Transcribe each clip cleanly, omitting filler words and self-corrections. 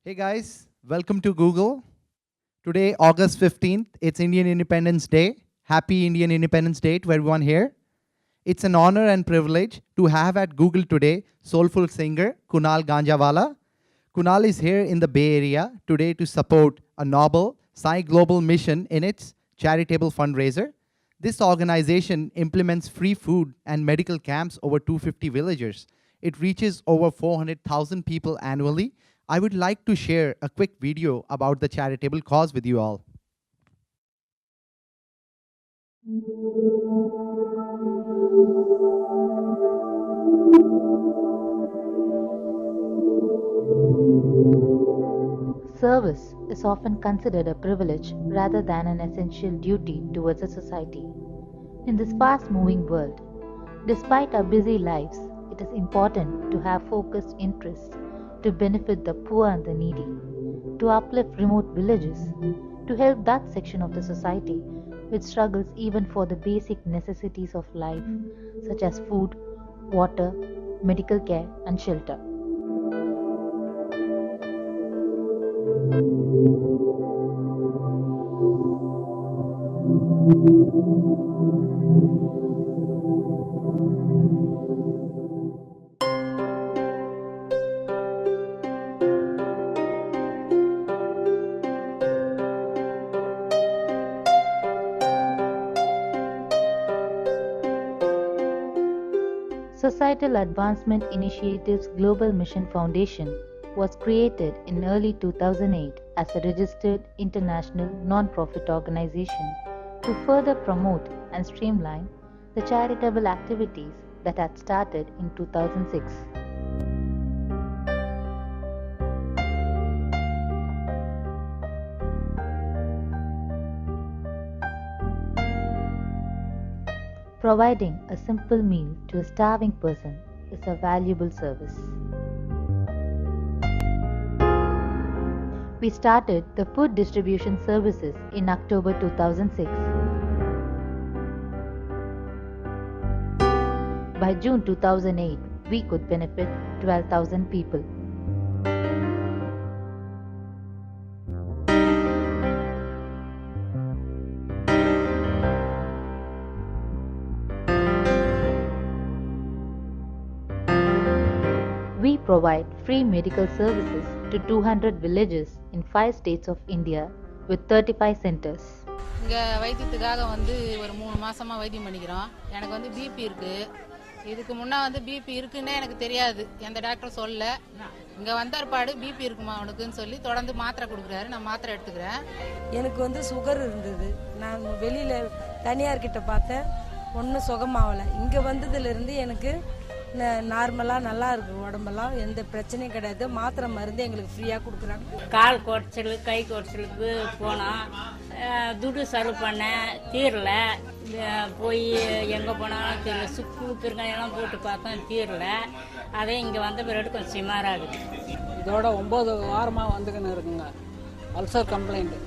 Hey guys, welcome to Google. Today, August 15th, it's Indian Independence Day. Happy Indian Independence Day to everyone here. It's an honor and privilege to have at Google today soulful singer Kunal Ganjawala. Kunal is here in the Bay Area today to support a noble Sai Global mission in its charitable fundraiser. This organization implements free food and medical camps over 250 villagers. It reaches over 400,000 people annually. I would like to share a quick video about the charitable cause with you all. Service is often considered a privilege rather than an essential duty towards a society. In this fast-moving world, despite our busy lives, it is important to have focused interests to benefit the poor and the needy, to uplift remote villages, to help that section of the society which struggles even for the basic necessities of life, such as food, water, medical care, and shelter. Societal Advancement Initiative's Global Mission Foundation was created in early 2008 as a registered international non-profit organization to further promote and streamline the charitable activities that had started in 2006. Providing a simple meal to a starving person is a valuable service. We started the food distribution services in October 2006. By June 2008, we could benefit 12,000 people. We provide free medical services to 200 villages in 5 states of India with 35 centers. இங்கே வைத்தியத்துக்காக ஒரு 3 மாசமாக வைத்தியம் பண்ணிக்கிறோம். எனக்கு BP இருக்கு. இதுக்கு முன்னே BP இருக்குன்னே எனக்கு தெரியாது. எந்த டாக்டர் சொல்ல. இங்கே வந்தார்பாடு பிபி இருக்குமா அவனுக்குன்னு சொல்லி தொடர்ந்து மாத்திரை கொடுக்குறாரு. நான் மாத்திரை எடுத்துக்கிறேன். எனக்கு சுகர் இருந்தது. நான் வெளியில் தனியார்கிட்ட பார்த்தேன். ஒன்றும் சுகமாகலை. இங்கே வந்ததுலேருந்து எனக்கு நார்மலாக நல்லா இருக்கு. உடம்பெல்லாம் எந்த பிரச்சனையும் கிடையாது. மாத்திரை மருந்து எங்களுக்கு ஃப்ரீயாக கொடுக்குறாங்க. கால் குடைச்சல் கை குடைச்சலுக்கு போனோம். துட்டு செலவு பண்ணேன், தீரல. போய் எங்கே போனாலும் தீரல. சுக்கு பெருங்காயெல்லாம் போட்டு பார்த்தோம், தீரல. அதே இங்கே வந்த பிறகு கொஞ்சம் சுமாராக இருக்குது. இதோட 9 வாரமாக வந்துக்கின்னு இருக்குங்க அல்சர் கம்ப்ளைண்ட்டு.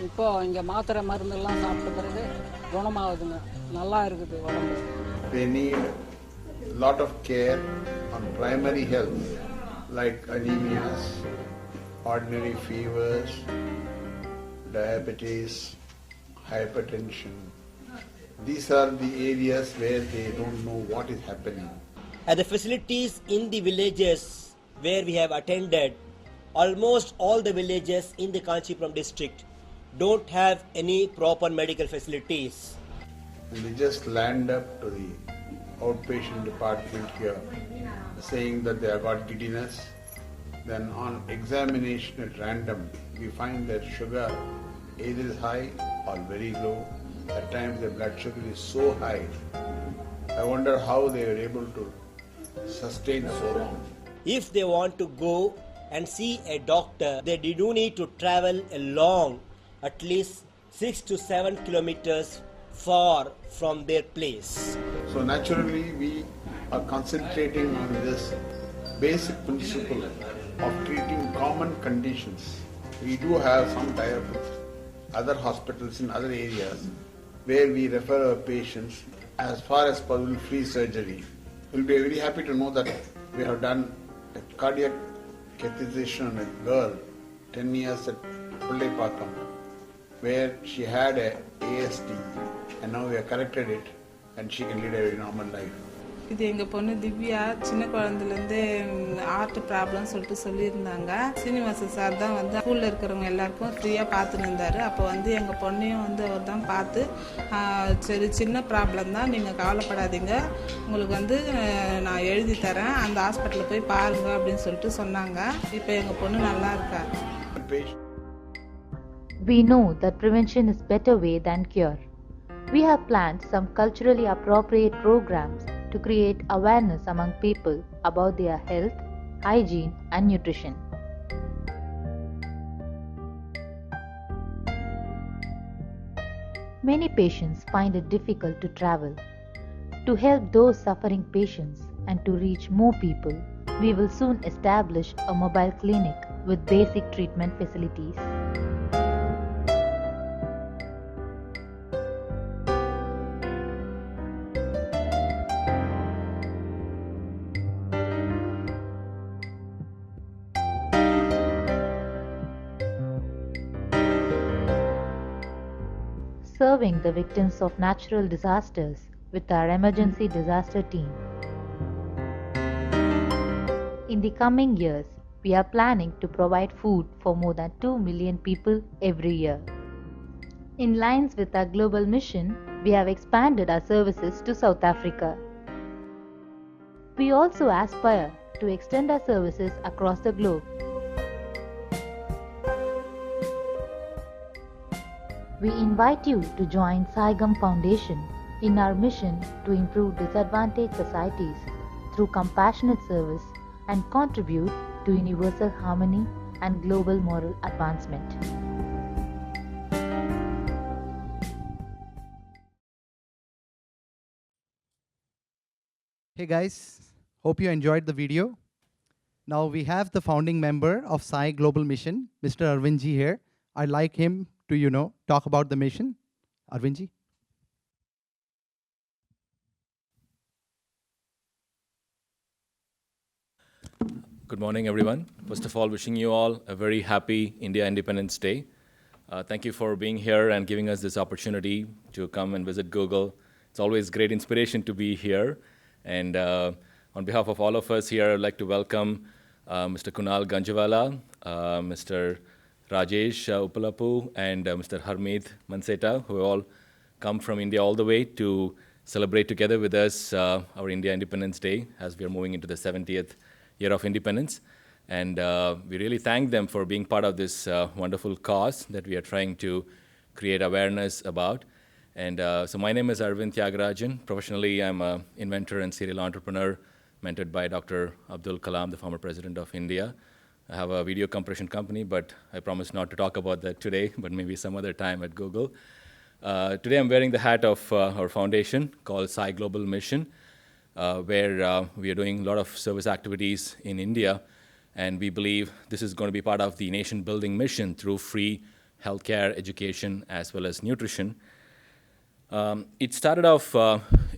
இப்போது இங்கே மாத்திரை மருந்தெல்லாம் சாப்பிட்ட பிறகு குணமாகுதுங்க. நல்லா இருக்குது உடம்பு. Lot of care on primary health like anemias, ordinary fevers, diabetes, hypertension. These are the areas where they don't know what is happening. At the facilities in the villages where we have attended, almost all the villages in the Kanchipuram district don't have any proper medical facilities. And we just land up to the outpatient department here saying that they have got giddiness. Then on examination at random we find that sugar either is high or very low. At times the blood sugar is so high. I wonder how they are able to sustain so long. If they want to go and see a doctor, they do need to travel a long, at least 6 to 7 kilometers far from their place. So naturally we are concentrating on this basic principle of treating common conditions. We do have some tie-up with other hospitals in other areas where we refer our patients as far as possible free surgery. We'll be very happy to know that we have done a cardiac catheterization on a girl 10 years at Pullepakam, where she had a ASD, and now we have corrected it, and she can lead a very normal life. இது எங்கள் பொண்ணு திவ்யா சின்ன குழந்தைலேருந்தே art problem சொல்லிட்டு சொல்லியிருந்தாங்க. Srinivasan sir தான் வந்து ஸ்கூலில் இருக்கிறவங்க எல்லாருக்கும் ஃப்ரீயாக பார்த்துன்னு இருந்தார். அப்போ வந்து எங்கள் பொண்ணையும் வந்து அவர் தான் பார்த்து சரி சின்ன ப்ராப்ளம் தான், நீங்கள் கவலைப்படாதீங்க, உங்களுக்கு வந்து நான் எழுதி தரேன், அந்த ஹாஸ்பிட்டலில் போய் பாருங்க அப்படின்னு சொல்லிட்டு சொன்னாங்க. இப்போ எங்கள் பொண்ணு நல்லா இருக்கா. We know that prevention is better way than cure. We have planned some culturally appropriate programs to create awareness among people about their health, hygiene and nutrition. Many patients find it difficult to travel. To help those suffering patients and to reach more people, we will soon establish a mobile clinic with basic treatment facilities. Serving the victims of natural disasters with our emergency disaster team. In the coming years, we are planning to provide food for more than 2 million people every year. In lines with our global mission, we have expanded our services to South Africa. We also aspire to extend our services across the globe. We invite you to join Saigam Foundation in our mission to improve disadvantaged societies through compassionate service and contribute to universal harmony and global moral advancement. Hey guys, hope you enjoyed the video. Now we have the founding member of Sai Global Mission, Mr. Arvindji here. I'd like him to, talk about the mission. Arvindji. Good morning, everyone. First of all, wishing you all a very happy India Independence Day. Thank you for being here and giving us this opportunity to come and visit Google. It's always great inspiration to be here. And on behalf of all of us here, I'd like to welcome Mr. Kunal Ganjawala, Mr. Rajesh Uppalapu, and Mr. Harmeet Manseta, who all come from India all the way to celebrate together with us our India Independence Day as we are moving into the 70th year of independence. And we really thank them for being part of this wonderful cause that we are trying to create awareness about. And so my name is Arvind Tyagarajan. Professionally, I'm an inventor and serial entrepreneur, mentored by Dr. Abdul Kalam, the former president of India. I have a video compression company, but I promise not to talk about that today, but maybe some other time at Google. Today I'm wearing the hat of our foundation called Sai Global Mission, where we are doing a lot of service activities in India, and we believe this is going to be part of the nation-building mission through free healthcare, education, as well as nutrition. It started off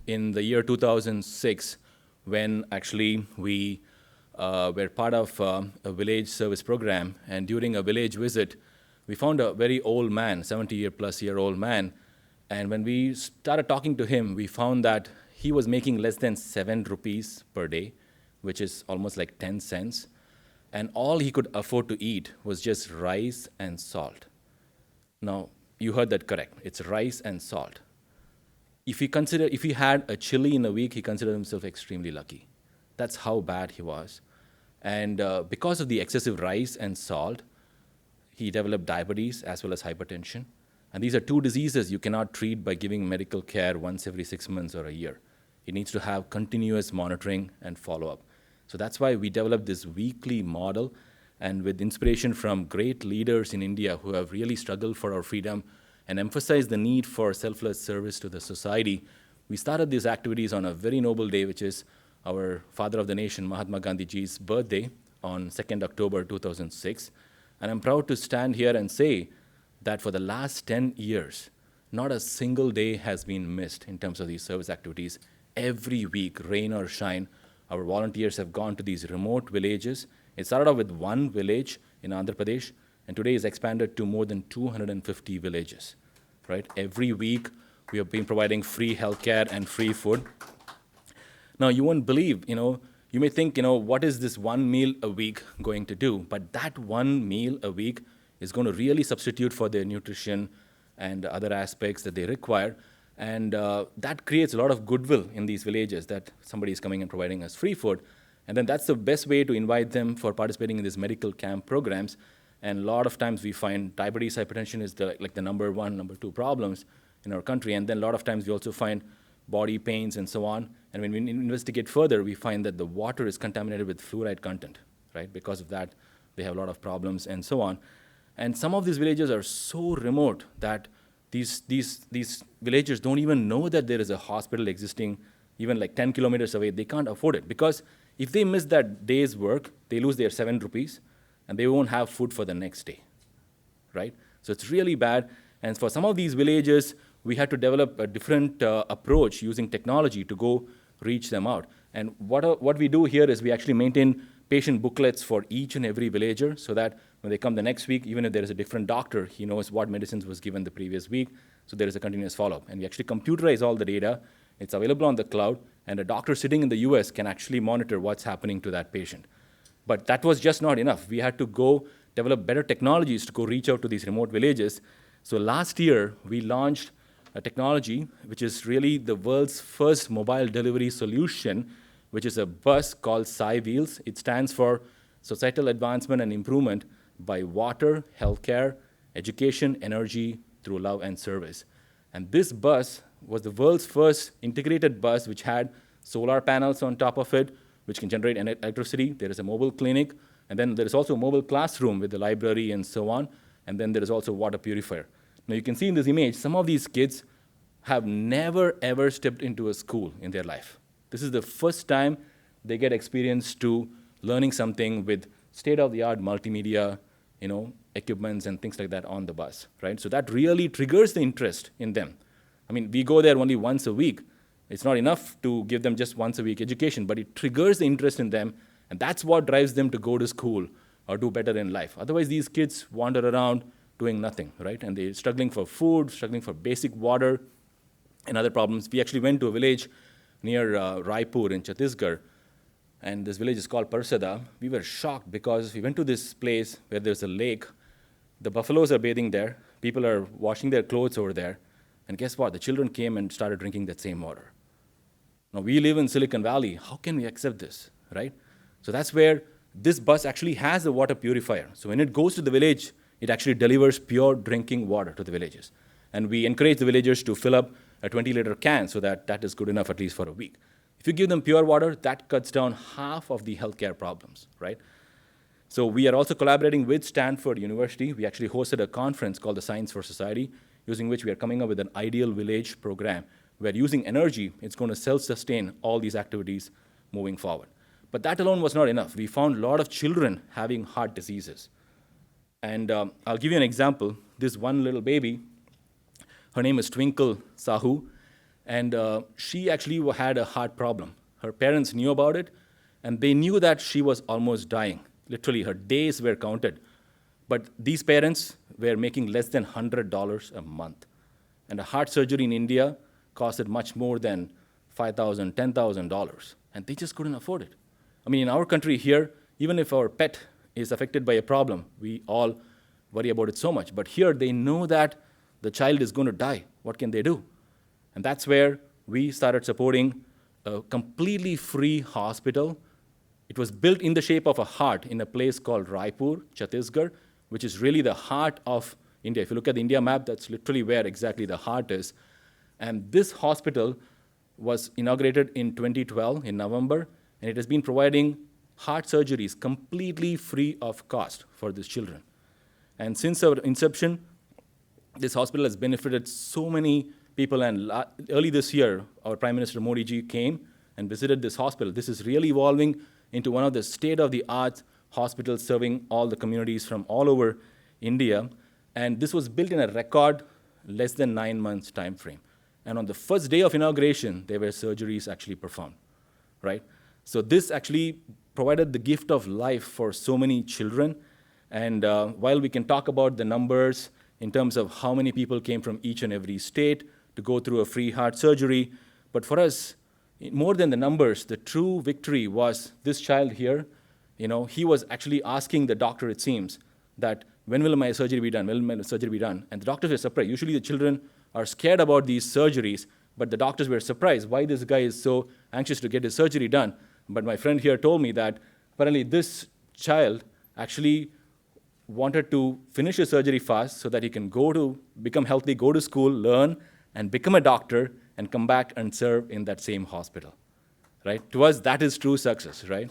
in the year 2006 when actually we were part of a village service program, and during a village visit, we found a very old man, 70-plus-year-old man, and when we started talking to him, we found that he was making less than 7 rupees per day, which is almost like 10 cents, and all he could afford to eat was just rice and salt. Now, you heard that correct. It's rice and salt. If he had a chili in a week, he considered himself extremely lucky. That's how bad he was. And because of the excessive rice and salt, he developed diabetes as well as hypertension. And these are two diseases you cannot treat by giving medical care once every 6 months or a year. It needs to have continuous monitoring and follow-up. So that's why we developed this weekly model, and with inspiration from great leaders in India who have really struggled for our freedom and emphasized the need for selfless service to the society, we started these activities on a very noble day, which is our father of the nation, Mahatma Gandhiji's birthday on 2nd October 2006. And I'm proud to stand here and say that for the last 10 years, not a single day has been missed in terms of these service activities. Every week, rain or shine, our volunteers have gone to these remote villages It started off with one village in Andhra Pradesh, and today is expanded to more than 250 villages, right? Every week, we have been providing free healthcare and free food. Now, you won't believe, you may think, what is this one meal a week going to do? But that one meal a week is going to really substitute for their nutrition and other aspects that they require. And that creates a lot of goodwill in these villages that somebody is coming and providing us free food. And then that's the best way to invite them for participating in these medical camp programs. And a lot of times we find diabetes, hypertension is the number one, number two problems in our country. And then a lot of times we also find body pains and so on. And when we investigate further, we find that the water is contaminated with fluoride content, right? Because of that, they have a lot of problems and so on. And some of these villages are so remote that these villagers don't even know that there is a hospital existing even like 10 kilometers away. They can't afford it because if they miss that day's work, they lose their 7 rupees and they won't have food for the next day, right? So it's really bad. And for some of these villages, we had to develop a different approach using technology to go reach them out. And what we do here is we actually maintain patient booklets for each and every villager so that when they come the next week, even if there is a different doctor, he knows what medicines was given the previous week. So there is a continuous follow-up. And we actually computerize all the data. It's available on the cloud. And a doctor sitting in the US can actually monitor what's happening to that patient. But that was just not enough. We had to go develop better technologies to go reach out to these remote villages. So last year, we launched a technology which is really the world's first mobile delivery solution, which is a bus called Sai Wheels. It stands for Societal Advancement and Improvement by Water, Healthcare, Education, Energy through Love and Service. And this bus was the world's first integrated bus which had solar panels on top of it, which can generate electricity. There is a mobile clinic, and then there is also a mobile classroom with the library and so on, and then there is also a water purifier. Now you can see in this image, some of these kids have never ever stepped into a school in their life. This is the first time they get experience to learning something with state-of-the-art multimedia, equipments and things like that on the bus, right? So that really triggers the interest in them. I mean, we go there only once a week. It's not enough to give them just once a week education, but it triggers the interest in them, and that's what drives them to go to school or do better in life. Otherwise, these kids wander around doing nothing, right? And they're struggling for food, struggling for basic water, and other problems. We actually went to a village near Raipur in Chhattisgarh, and this village is called Parsada. We were shocked because we went to this place where there's a lake. The buffaloes are bathing there. People are washing their clothes over there. And guess what? The children came and started drinking that same water. Now, we live in Silicon Valley. How can we accept this, right? So that's where this bus actually has a water purifier. So when it goes to the village, it actually delivers pure drinking water to the villages. And we encourage the villagers to fill up a 20-liter can so that is good enough at least for a week. If you give them pure water, that cuts down half of the healthcare problems, right? So we are also collaborating with Stanford University. We actually hosted a conference called the Science for Society, using which we are coming up with an ideal village program where using energy, it's going to self-sustain all these activities moving forward. But that alone was not enough. We found a lot of children having heart diseases. And I'll give you an example. This one little baby, her name is Twinkle Sahu, and she actually had a heart problem. Her parents knew about it, and they knew that she was almost dying. Literally, her days were counted. But these parents were making less than $100 a month. And a heart surgery in India costed much more than $5,000, $10,000, and they just couldn't afford it. I mean, in our country here, even if our pet is affected by a problem, we all worry about it so much. But here, they know that the child is going to die. What can they do? And that's where we started supporting a completely free hospital. It was built in the shape of a heart in a place called Raipur, Chhattisgarh, which is really the heart of India. If you look at the India map, that's literally where exactly the heart is. And this hospital was inaugurated in 2012 in November, and it has been providing heart surgeries completely free of cost for these children. And since our inception, this hospital has benefited so many people, and early this year, our Prime Minister Modi ji came and visited this hospital. This is really evolving into one of the state-of-the-art hospitals serving all the communities from all over India. And this was built in a record less than 9 months time frame. And on the first day of inauguration, there were surgeries actually performed, right? So this actually provided the gift of life for so many children. And while we can talk about the numbers in terms of how many people came from each and every state to go through a free heart surgery, but for us, more than the numbers, the true victory was this child here. He was actually asking the doctor, it seems, that when will my surgery be done? When will my surgery be done? And the doctors were surprised. Usually the children are scared about these surgeries, but the doctors were surprised why this guy is so anxious to get his surgery done. But my friend here told me that apparently this child actually wanted to finish his surgery fast so that he can become healthy, go to school, learn, and become a doctor, and come back and serve in that same hospital, right? To us, that is true success, right?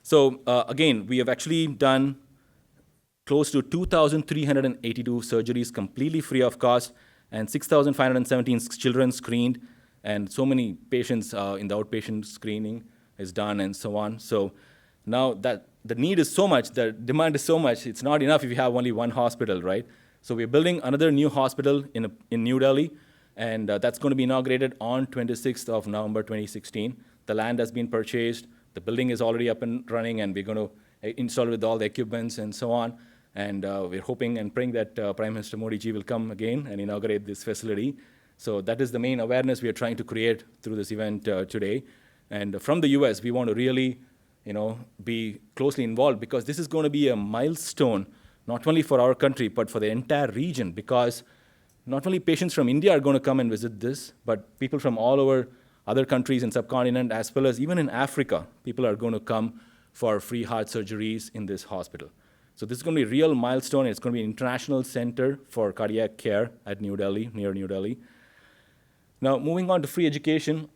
So again, we have actually done close to 2,382 surgeries completely free of cost, and 6,517 children screened, and so many patients in the outpatient screening is done, and so on. So now that the need is so much, the demand is so much, it's not enough if you have only one hospital, right? So we're building another new hospital in New Delhi, and that's going to be inaugurated on 26th of November 2016. The land has been purchased, the building is already up and running, and we're going to install it with all the equipments and so on. And we're hoping and praying that Prime Minister Modi ji will come again and inaugurate this facility. So that is the main awareness we are trying to create through this event today. And from the US, we want to really be closely involved, because this is going to be a milestone, not only for our country, but for the entire region, because not only patients from India are going to come and visit this, but people from all over other countries in subcontinent, as well as even in Africa, people are going to come for free heart surgeries in this hospital. So this is going to be a real milestone. It's going to be an international center for cardiac care at New Delhi, near New Delhi. Now, moving on to free education,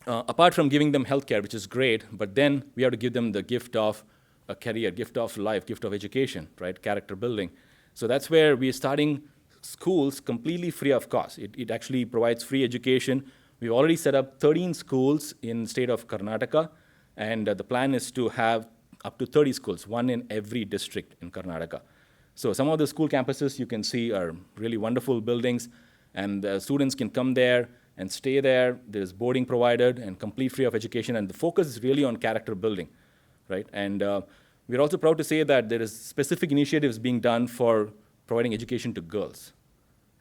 apart from giving them healthcare, which is great, but then we have to give them the gift of a career, gift of life, gift of education, right? Character building. So that's where we're starting schools completely free of cost. It actually provides free education. We've already set up 13 schools in the state of Karnataka, and the plan is to have up to 30 schools, one in every district in Karnataka. So some of the school campuses you can see are really wonderful buildings, and the students can come there and stay there. There's boarding provided and complete free of education, and the focus is really on character building, right? And we're also proud to say that there is specific initiatives being done for providing education to girls.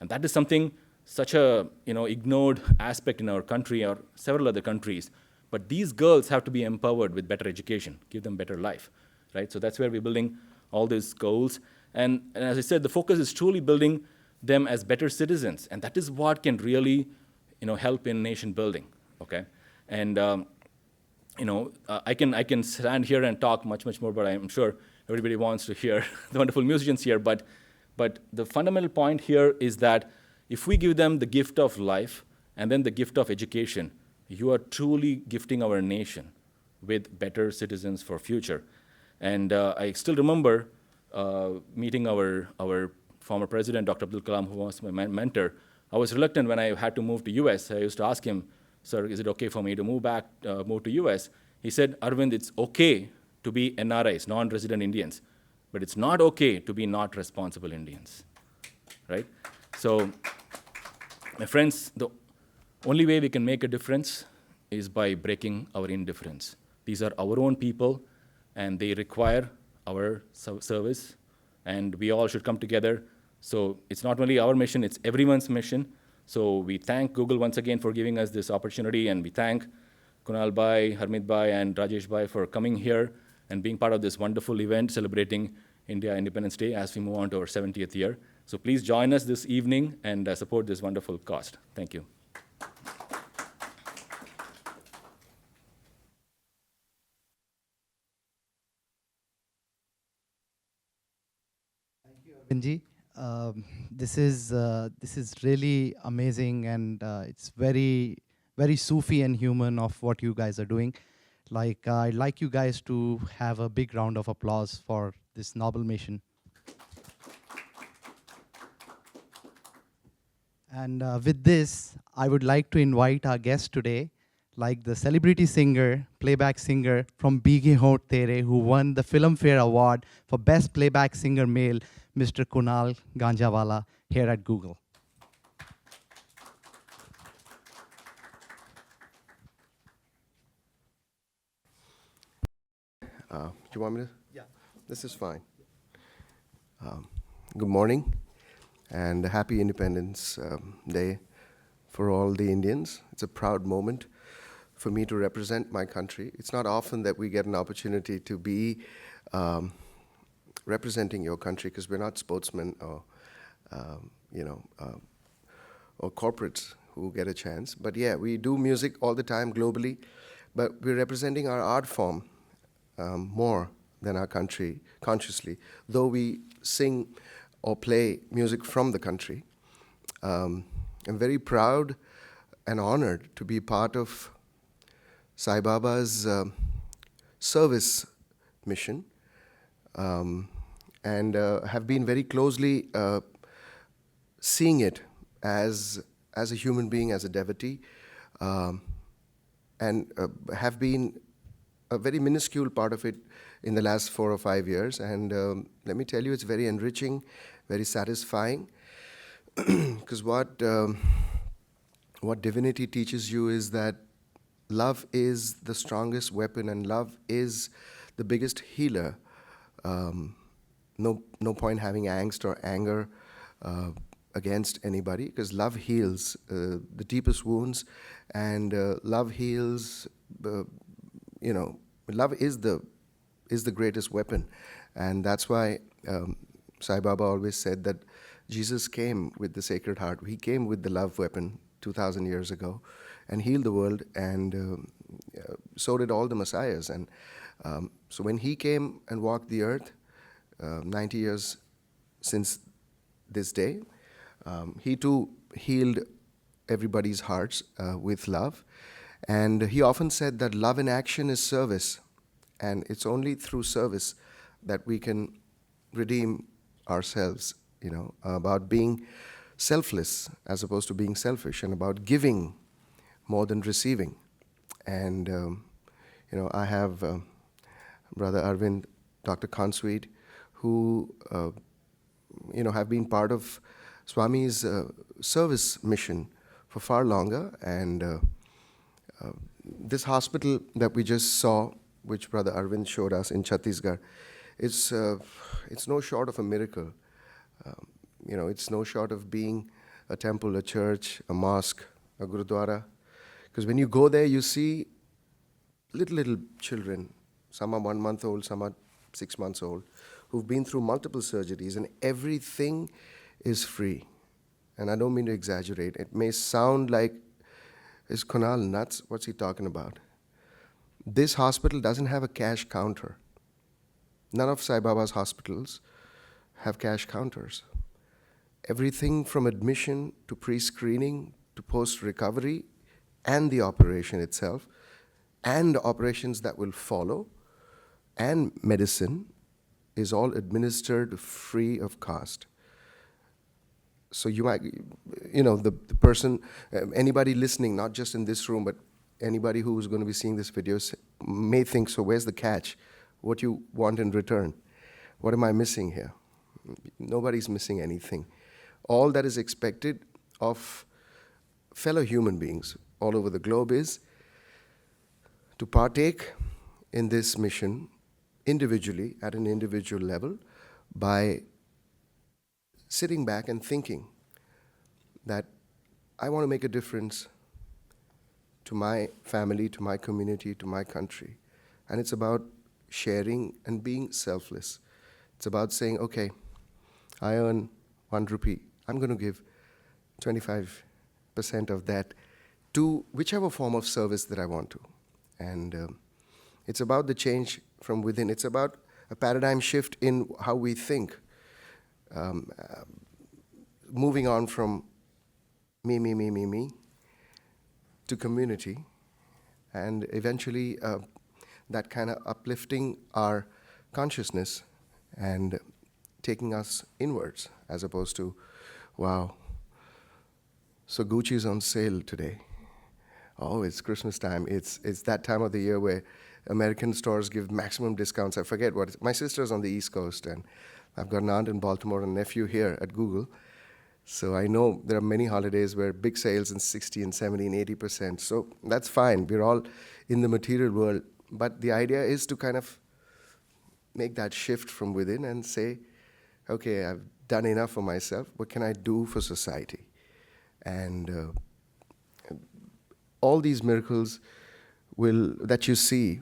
And that is something, such a ignored aspect in our country or several other countries. But these girls have to be empowered with better education, give them better life, right? So that's where we're building all these goals. And as I said, the focus is truly building them as better citizens. And that is what can really help in nation building, okay? And I can stand here and talk much more, but I'm sure everybody wants to hear the wonderful musicians here. But the fundamental point here is that if we give them the gift of life and then the gift of education, you are truly gifting our nation with better citizens for future. And I still remember meeting our former president, Dr. Abdul Kalam, who was my mentor. I was reluctant when I had to move to US. I used to ask him, sir, is it okay for me to move to US? He said, Arvind, it's okay to be NRIs, non-resident Indians, but it's not okay to be not responsible Indians, right? So, my friends, the only way we can make a difference is by breaking our indifference. These are our own people, and they require our service, and we all should come together. So it's not only our mission, it's everyone's mission. So we thank Google once again for giving us this opportunity, and we thank Kunal Bhai, Harmit Bhai, and Rajesh Bhai for coming here and being part of this wonderful event celebrating India Independence Day as we move on to our 70th year. So please join us this evening and support this wonderful cause. Thank you. Benji, this is really amazing, and it's very Sufi and human of what you guys are doing. I'd like you guys to have a big round of applause for this noble mission. And with this, I would like to invite our guest today, like the celebrity singer, playback singer from Bige Hot Tere, who won the Filmfare Award for Best Playback Singer Male, Mr. Kunal Ganjawala, here at Google. Do you want me to? Yeah. This is fine. Good morning and happy Independence Day for all the Indians. It's a proud moment for me to represent my country. It's not often that we get an opportunity to be representing your country, because we're not sportsmen or, or corporates who get a chance. But yeah, we do music all the time globally, but we're representing our art form more than our country consciously, though we sing or play music from the country. I'm very proud and honored to be part of Sai Baba's service mission, and have been very closely seeing it as a human being, as a devotee, and have been a very minuscule part of it in the last 4 or 5 years. And let me tell you, it's very enriching, very satisfying, because what divinity teaches you is that love is the strongest weapon, and love is the biggest healer. No point having angst or anger against anybody, because love heals the deepest wounds, and love heals. Love is the greatest weapon, and that's why Sai Baba always said that Jesus came with the Sacred Heart. He came with the love weapon 2,000 years ago, and healed the world, and so did all the messiahs. And so when he came and walked the earth, 90 years since this day, he too healed everybody's hearts with love. And he often said that love in action is service, and it's only through service that we can redeem ourselves, about being selfless as opposed to being selfish, and about giving more than receiving. And, I have Brother Arvind, Dr. Khansweet, who, have been part of Swami's service mission for far longer. And this hospital that we just saw, which Brother Arvind showed us in Chhattisgarh, it's no short of a miracle. It's no short of being a temple, a church, a mosque, a gurudwara. Because when you go there, you see little children. Some are 1 month old, some are 6 months old, who've been through multiple surgeries, and everything is free. And I don't mean to exaggerate. It may sound like, is Kunal nuts? What's he talking about? This hospital doesn't have a cash counter. None of Sai Baba's hospitals have cash counters. Everything from admission to pre-screening to post-recovery and the operation itself and operations that will follow and medicine is all administered free of cost. So you might, the person, anybody listening, not just in this room, but anybody who is going to be seeing this video may think, so where's the catch? What you want in return? What am I missing here? Nobody's missing anything. All that is expected of fellow human beings all over the globe is to partake in this mission individually, at an individual level, by sitting back and thinking that I want to make a difference to my family, to my community, to my country. And it's about sharing and being selfless. It's about saying, okay, I earn 1 rupee. I'm going to give 25% of that to whichever form of service that I want to. And it's about the change from within. It's about a paradigm shift in how we think. Moving on from me to community, and eventually that kind of uplifting our consciousness and taking us inwards, as opposed to, wow, so Gucci's on sale today. Oh, it's Christmas time. It's that time of the year where American stores give maximum discounts. I forget what it's. My sister's on the East Coast, and I've got an aunt in Baltimore and a nephew here at Google. So I know there are many holidays where big sales in 60 and 70 and 80%. So that's fine. We're all in the material world. But the idea is to kind of make that shift from within and say, okay, I've done enough for myself. What can I do for society? And all these miracles that you see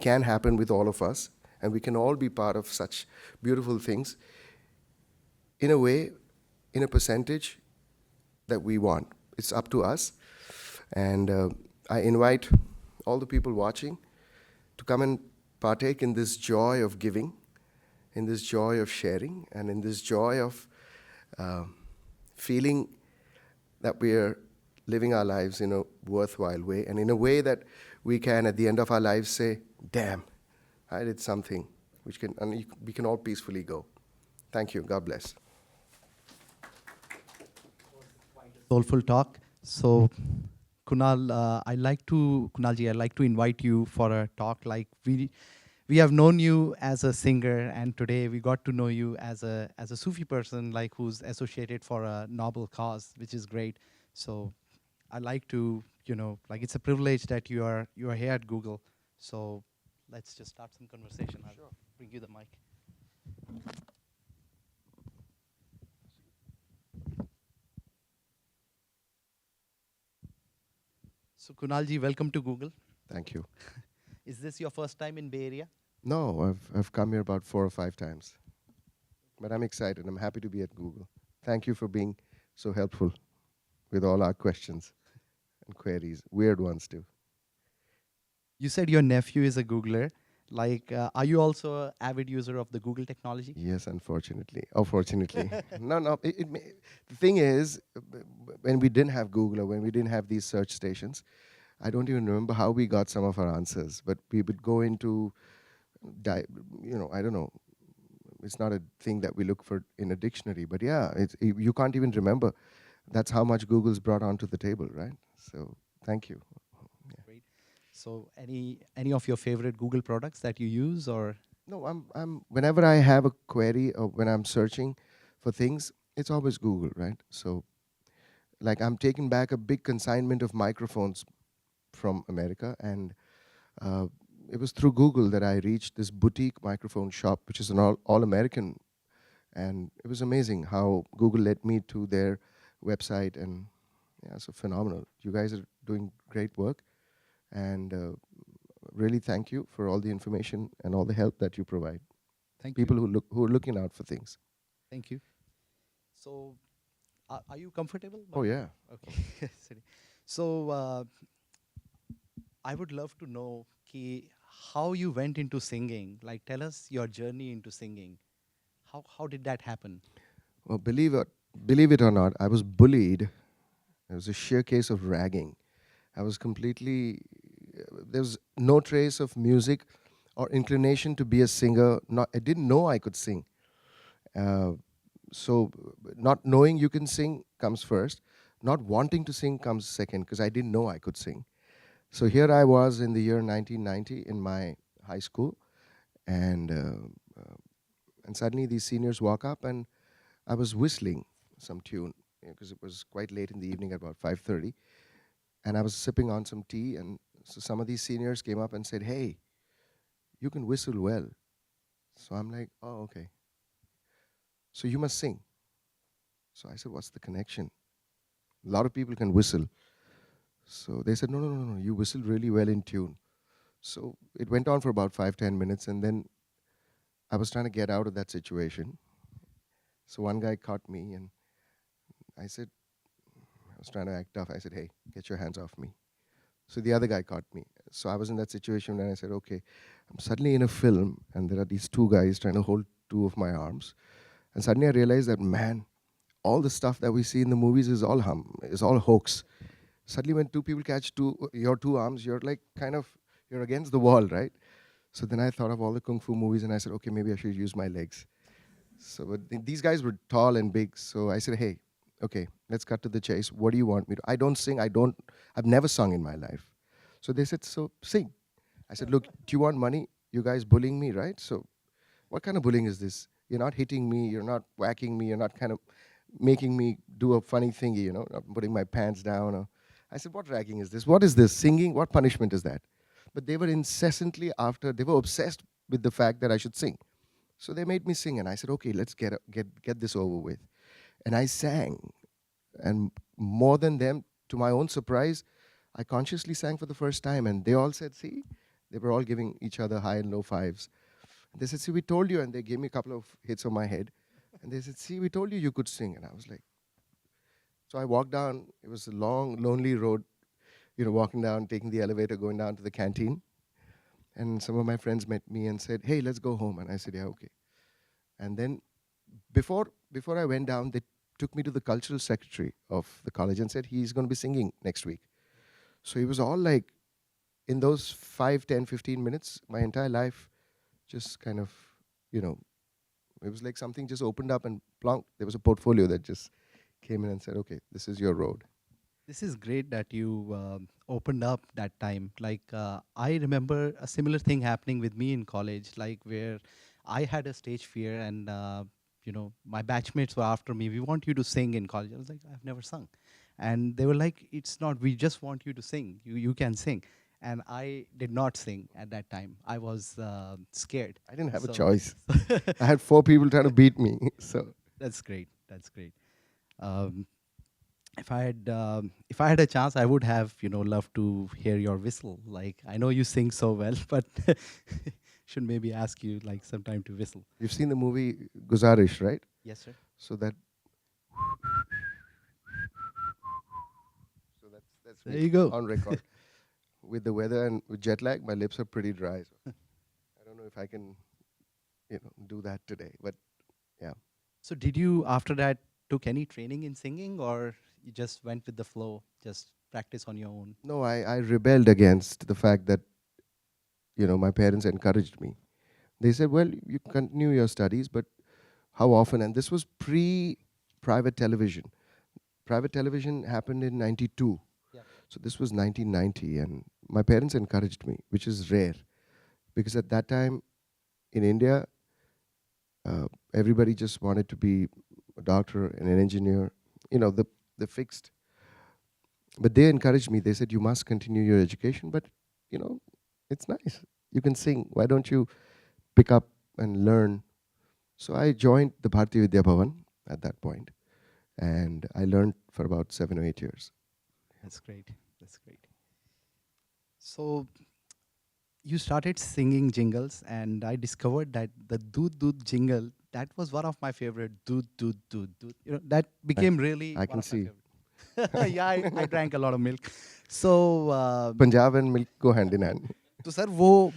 can happen with all of us, and we can all be part of such beautiful things in a way, in a percentage that we want. It's up to us. And I invite all the people watching to come and partake in this joy of giving, in this joy of sharing, and in this joy of feeling that we are living our lives in a worthwhile way, and in a way that we can, at the end of our lives, say, damn, I did something, and we can all peacefully go. Thank you. God bless. Soulful talk. So, Kunal, Kunalji, I'd like to invite you for a talk. Like we have known you as a singer, and today we got to know you as a Sufi person, like who's associated for a noble cause, which is great. So, I'd like to, like it's a privilege that you are here at Google. So, let's just start some conversation. I'll bring you the mic. So Kunalji, welcome to Google. Thank you. Is this your first time in Bay Area? No, I've come here about 4 or 5 times. But I'm excited. I'm happy to be at Google. Thank you for being so helpful with all our questions and queries, weird ones too. You said your nephew is a Googler. Like, are you also an avid user of the Google technology? Yes, unfortunately. Oh, fortunately. No. The thing is, when we didn't have Google or when we didn't have these search stations, I don't even remember how we got some of our answers. But we would go into, I don't know. It's not a thing that we look for in a dictionary. But yeah, you can't even remember. That's how much Google's brought onto the table, right? So thank you. Great. So any of your favorite Google products that you use, or? No, I'm whenever I have a query or when I'm searching for things, it's always Google, right? So like I'm taking back a big consignment of microphones from America, and it was through Google that I reached this boutique microphone shop, which is an all American, and it was amazing how Google led me to their website, and yeah, so phenomenal. You guys are doing great work, and really thank you for all the information and all the help that you provide. Thank People you. who are looking out for things. Thank you. So, are you comfortable? Oh yeah. Okay. So, I would love to know how you went into singing. Like, tell us your journey into singing. How did that happen? Well, believe it or not, I was bullied. It was a sheer case of ragging. I was completely, there was no trace of music or inclination to be a singer. I didn't know I could sing. So not knowing you can sing comes first. Not wanting to sing comes second, because I didn't know I could sing. So here I was in the year 1990 in my high school, and suddenly these seniors walk up, and I was whistling some tune, because it was quite late in the evening, at about 5:30, and I was sipping on some tea, and so some of these seniors came up and said, "Hey, you can whistle well." So I'm like, "Oh, okay. So you must sing." So I said, "What's the connection? A lot of people can whistle." So they said, no, you whistle really well in tune. So it went on for about 5-10 minutes, and then I was trying to get out of that situation. So one guy caught me, and I was trying to act tough. I said, "Hey, get your hands off me." So the other guy caught me. So I was in that situation, and I said, "Okay." I'm suddenly in a film, and there are these 2 guys trying to hold 2 of my arms. And suddenly I realized that, man, all the stuff that we see in the movies is all hoax. Suddenly when 2 people catch your 2 arms, you're like you're against the wall, right? So then I thought of all the Kung Fu movies, and I said, okay, maybe I should use my legs. So but these guys were tall and big, so I said, "Hey, okay, let's cut to the chase. What do you want me to?" I don't sing, I've never sung in my life. So they said, "So sing." I said, "Look, do you want money? You guys bullying me, right? So what kind of bullying is this? You're not hitting me, you're not whacking me, you're not kind of making me do a funny thingy, not putting my pants down." I said, "What ragging is this? What is this? Singing? What punishment is that?" But they were incessantly they were obsessed with the fact that I should sing. So they made me sing, and I said, okay, let's get this over with. And I sang, and more than them, to my own surprise, I consciously sang for the first time, and they all said, see, they were all giving each other high and low fives. They said, see, we told you, and they gave me a couple of hits on my head. And they said, see, we told you could sing. And I was like, so I walked down. It was a long, lonely road, walking down, taking the elevator, going down to the canteen. And some of my friends met me and said, hey, let's go home. And I said, yeah, okay. And then before I went down, they took me to the cultural secretary of the college and said, he's going to be singing next week. So it was all like, in those 5, 10, 15 minutes, my entire life just kind of, it was like something just opened up and plonk. There was a portfolio that just came in and said, okay, this is your road. This is great that you opened up that time. Like, I remember a similar thing happening with me in college, like where I had a stage fear and, my batchmates were after me, we want you to sing in college. I was like, I've never sung. And they were like, it's not, we just want you to sing. You can sing. And I did not sing at that time. I was scared. I didn't have a choice. I had 4 people trying to beat me. So that's great. That's great. If I had a chance, I would have loved to hear your whistle. Like, I know you sing so well, but should maybe ask you like sometime to whistle. You've seen the movie Guzarish, right? Yes, sir. So that's there you go on record. With the weather and with jet lag, my lips are pretty dry. So I don't know if I can, do that today. But yeah. So did you after that took any training in singing, or you just went with the flow, just practice on your own? No, I rebelled against the fact that, my parents encouraged me. They said, well, you continue your studies, but how often? And this was pre-private television. Private television happened in 92. Yeah. So this was 1990, and my parents encouraged me, which is rare. Because at that time, in India, everybody just wanted to be a doctor and an engineer, the fixed. But they encouraged me. They said, you must continue your education, but, it's nice. You can sing. Why don't you pick up and learn? So I joined the Bharati Vidya Bhavan at that point, and I learned for about 7 or 8 years. That's great. That's great. So you started singing jingles, and I discovered that the Doodh Doodh jingle, that was one of my favorite. Doodh Doodh Doodh Doodh. That became really. I can see. Yeah, I drank a lot of milk. So Punjab and milk go hand in hand. तो sir वो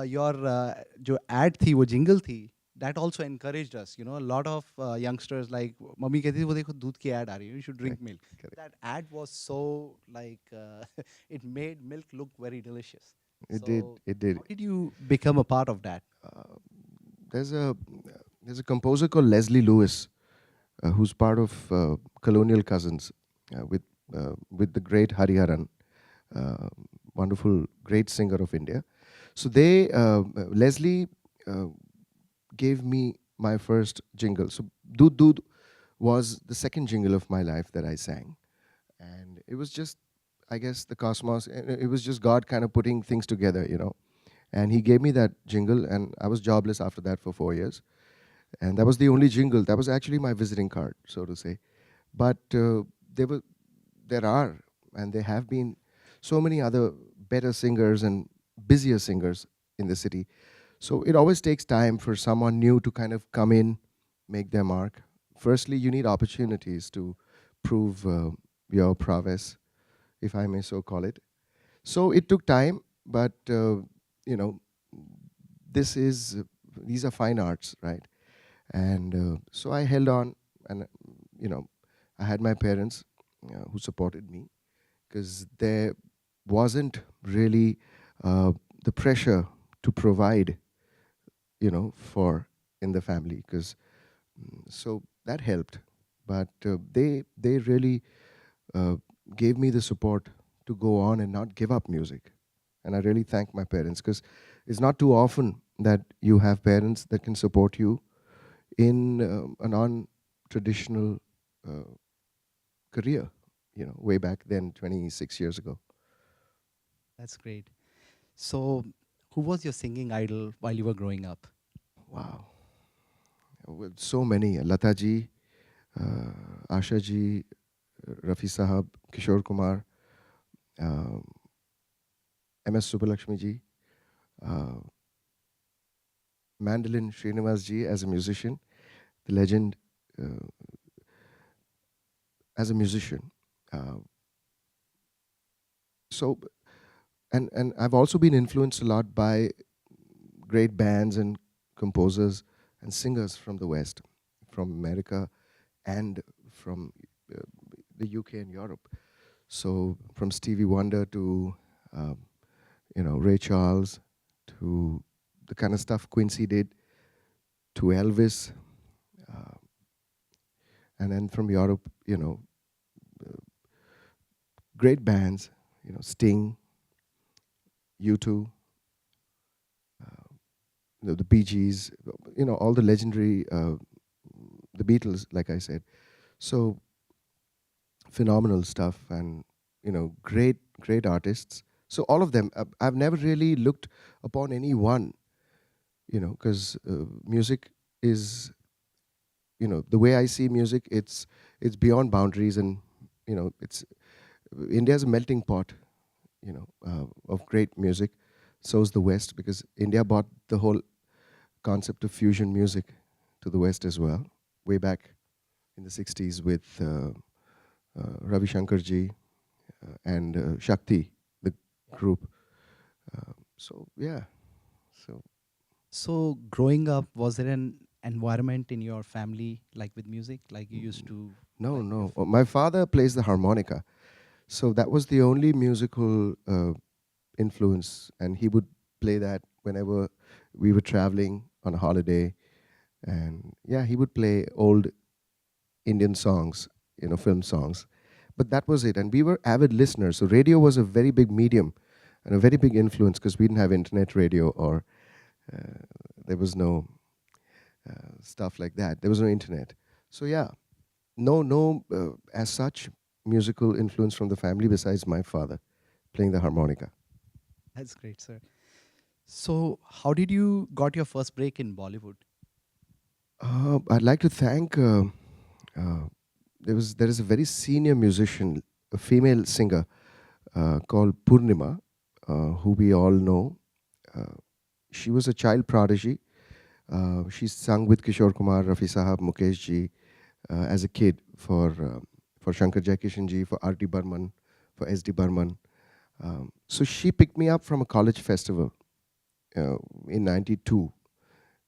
your जो ad थी वो jingle थी, that also encouraged us. A lot of youngsters like mummy कहती थी वो देखो दूध की ad आ रही है, you should drink milk. Correct. That ad was so like it made milk look very delicious. It did. How did you become a part of that? There's a composer called Leslie Lewis, who's part of Colonial Cousins with the great Hariharan. Wonderful, great singer of India. So Leslie gave me my first jingle. So Doodh Doodh was the second jingle of my life that I sang. And it was just, I guess, the cosmos. It was just God kind of putting things together, And he gave me that jingle, and I was jobless after that for 4 years. And that was the only jingle. That was actually my visiting card, so to say. But there are, and there have been so many other better singers and busier singers in the city. So it always takes time for someone new to kind of come in, make their mark. Firstly, you need opportunities to prove your prowess, if I may so call it. So it took time, but these are fine arts, right? And so I held on, and I had my parents who supported me, because there wasn't really the pressure to provide, for in the family, because so that helped. But they really gave me the support to go on and not give up music. And I really thank my parents, because it's not too often that you have parents that can support you in a non-traditional career, way back then, 26 years ago. That's great. So Who was your singing idol while you were growing up? Wow. Well, so many. Lata ji, Asha ji, Rafi Sahab, Kishore Kumar, MS Subbulakshmi ji, uh, Mandolin Srinivas ji as a musician, the legend uh, as a musician. Uh, so, and I've also been influenced a lot by great bands and composers and singers from the West, from America and from uh, the UK and Europe. So from Stevie Wonder to um, Ray Charles, to the kind of stuff Quincy did, to Elvis, uh, and then from Europe, great bands, Sting, U2, the Bee Gees, all the legendary, the Beatles, like I said. So phenomenal stuff, and great artists. So all of them, I've never really looked upon any one, because music is, the way I see music, it's beyond boundaries, and it's India's a melting pot, of great music. So is the West, because India brought the whole concept of fusion music to the West as well, way back in the 60s with Ravi Shankar ji and Shakti, the group. So yeah, So growing up, was there an environment in your family like with music, like you used to? no. My father plays the harmonica, so that was the only musical influence, and he would play that whenever we were traveling on a holiday, and yeah, he would play old Indian songs, film songs. But that was it. And we were avid listeners. So radio was a very big medium and a very big influence, because we didn't have internet radio, or there was no stuff like that. There was no internet. So yeah, no as such musical influence from the family besides my father playing the harmonica. That's great, sir. So how did you got your first break in Bollywood? I'd like to thank. There is a very senior musician, a female singer called Purnima, who we all know. She was a child prodigy. She sung with Kishore Kumar, Rafi Sahab, Mukesh ji as a kid for Shankar Jaikishan ji, for R.D. Burman, for S.D. Burman. So she picked me up from a college festival in '92,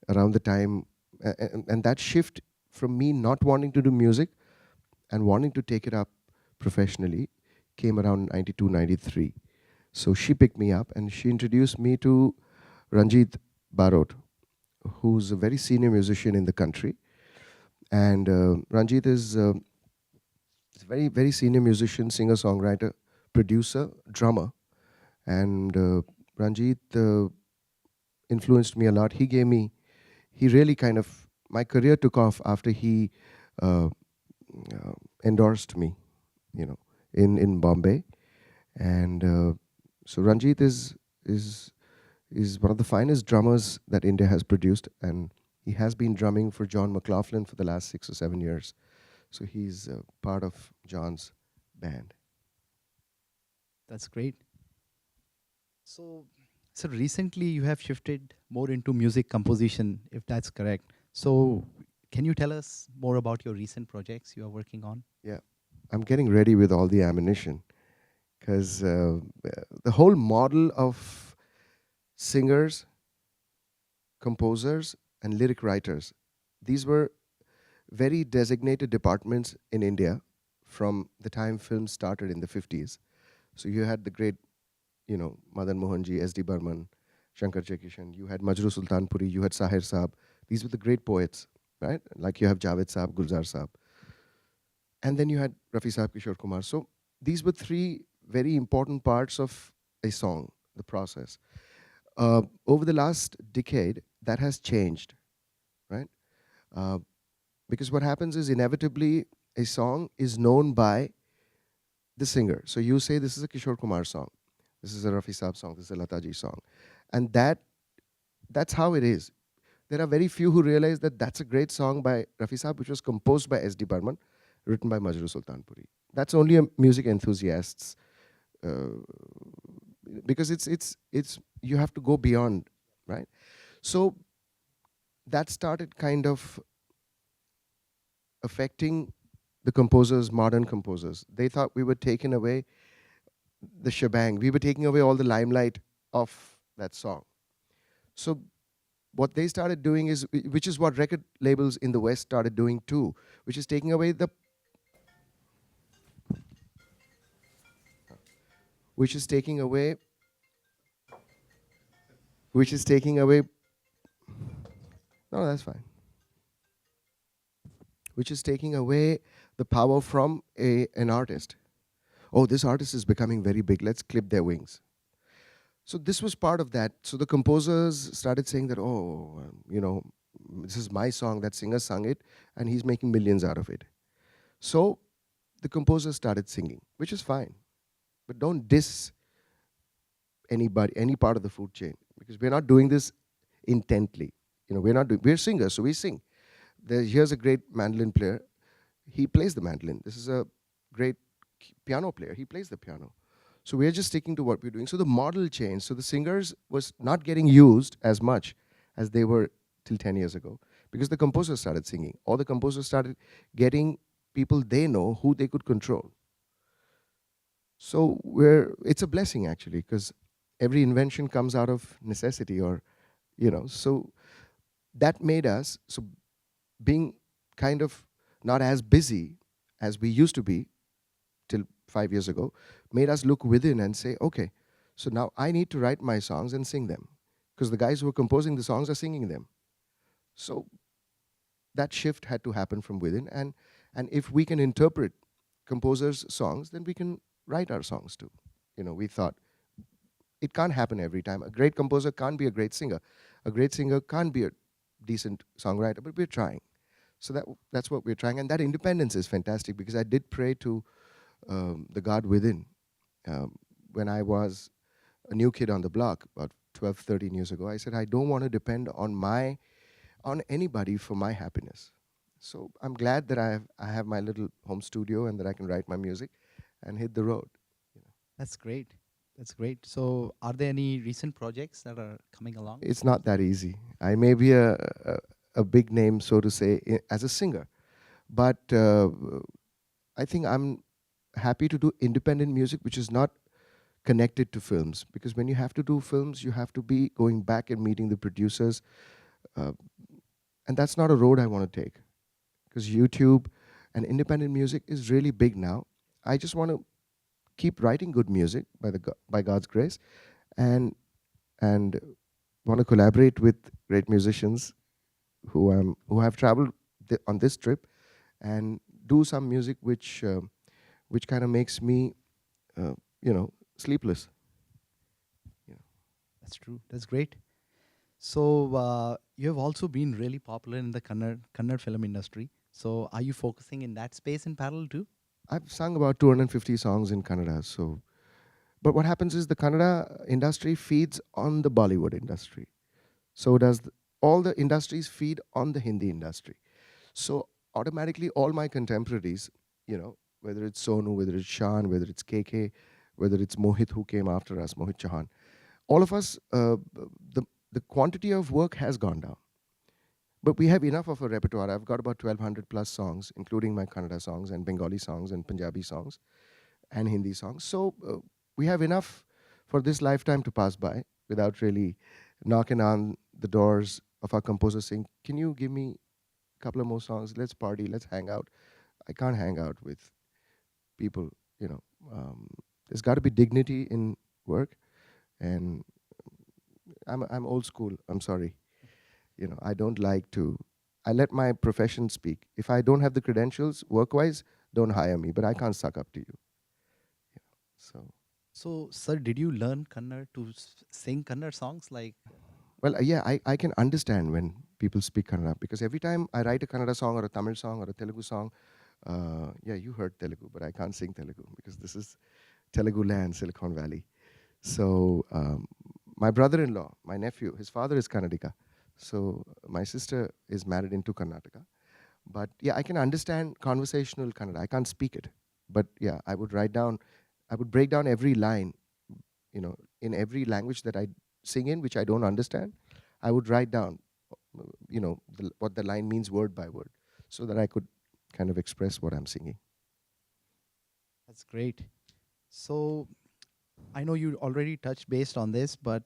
around the time, and that shift from me not wanting to do music and wanting to take it up professionally came around '92, '93. So she picked me up and she introduced me to Ranjit Barot, who's a very senior musician in the country. And Ranjit is a very, very senior musician, singer, songwriter, producer, drummer. And Ranjit influenced me a lot. He really kind of, my career took off after he endorsed me, in Bombay. And so Ranjit is one of the finest drummers that India has produced, and he has been drumming for John McLaughlin for the last 6 or 7 years. So he's part of John's band. That's great. So recently you have shifted more into music composition, if that's correct. So can you tell us more about your recent projects you are working on? Yeah, I'm getting ready with all the ammunition, because the whole model of singers, composers, and lyric writers, these were very designated departments in India from the time film started in the 50s. So you had the great, Madan Mohanji, S.D. Burman, Shankar Jaikishan, you had Majru Sultanpuri, you had Sahir Saab. These were the great poets, right? Like you have Javed Saab, Gulzar Saab. And then you had Rafi Saab, Kishore Kumar. So these were three very important parts of a song, the process. Over the last decade, that has changed, right? Because what happens is inevitably a song is known by the singer. So you say this is a Kishore Kumar song. This is a Rafi Saab song. This is a Lataji song. And that's how it is. There are very few who realize that that's a great song by Rafi Saab, which was composed by S.D. Burman, written by Majru Sultanpuri. That's only a music enthusiasts, because it's you have to go beyond, right? So that started kind of affecting the composers, modern composers. They thought we were taking away the shebang. We were taking away all the limelight of that song. So what they started doing is, which is what record labels in the West started doing too, which is taking away the, which is taking away, no, that's fine. Which is taking away the power from an artist. Oh, this artist is becoming very big. Let's clip their wings. So this was part of that. So the composers started saying that, oh, this is my song, that singer sung it, and he's making millions out of it. So the composers started singing, which is fine. But don't diss anybody, any part of the food chain, because we're not doing this intently. We're singers, so we sing. Here's a great mandolin player. He plays the mandolin. This is a great piano player. He plays the piano. So we're just sticking to what we're doing. So the model changed. So the singers was not getting used as much as they were till 10 years ago, because the composers started singing. All the composers started getting people they know who they could control. So it's a blessing actually, because every invention comes out of necessity, or, so that made us, so being kind of not as busy as we used to be till 5 years ago, made us look within and say, okay, so now I need to write my songs and sing them, because the guys who are composing the songs are singing them. So that shift had to happen from within, and if we can interpret composers' songs, then we can write our songs too. We thought it can't happen every time. A great composer can't be a great singer. A great singer can't be a decent songwriter, but we're trying. So that's what we're trying, and that independence is fantastic, because I did pray to the God within when I was a new kid on the block about 12, 13 years ago. I said, I don't want to depend on anybody for my happiness. So I'm glad that I have my little home studio and that I can write my music and hit the road. That's great. That's great. So are there any recent projects that are coming along? It's not that easy. I may be a big name, so to say, as a singer, but I think I'm happy to do independent music which is not connected to films, because when you have to do films, you have to be going back and meeting the producers, and that's not a road I want to take, because YouTube and independent music is really big now. I just want to keep writing good music by God's grace, and want to collaborate with great musicians who have traveled on this trip, and do some music which kind of makes me sleepless. That's true. That's great. So you have also been really popular in the Kannada film industry. So are you focusing in that space in parallel too? I've sung about 250 songs in Kannada. So, but what happens is the Kannada industry feeds on the Bollywood industry. So does all the industries feed on the Hindi industry. So automatically all my contemporaries, whether it's Sonu, whether it's Shan, whether it's KK, whether it's Mohit who came after us, Mohit Chauhan, all of us, the quantity of work has gone down. But we have enough of a repertoire. I've got about 1,200 plus songs, including my Kannada songs and Bengali songs and Punjabi songs and Hindi songs. So we have enough for this lifetime to pass by without really knocking on the doors of our composers saying, can you give me a couple of more songs? Let's party, let's hang out. I can't hang out with people, there's got to be dignity in work. And I'm old school, I'm sorry. I don't like to, I let my profession speak. If I don't have the credentials, work-wise, don't hire me, but I can't suck up to you. So, sir, did you learn Kannada to sing Kannada songs like? Well, yeah, I can understand when people speak Kannada, because every time I write a Kannada song or a Tamil song or a Telugu song, yeah, you heard Telugu, but I can't sing Telugu because this is Telugu land, Silicon Valley. So my brother-in-law, my nephew, his father is Kannadika. So my sister is married into Karnataka. But yeah, I can understand conversational Kannada. I can't speak it. But yeah, I would break down every line, in every language that I sing in, which I don't understand. I would write down, what the line means word by word, so that I could kind of express what I'm singing. That's great. So I know you already touched based on this, but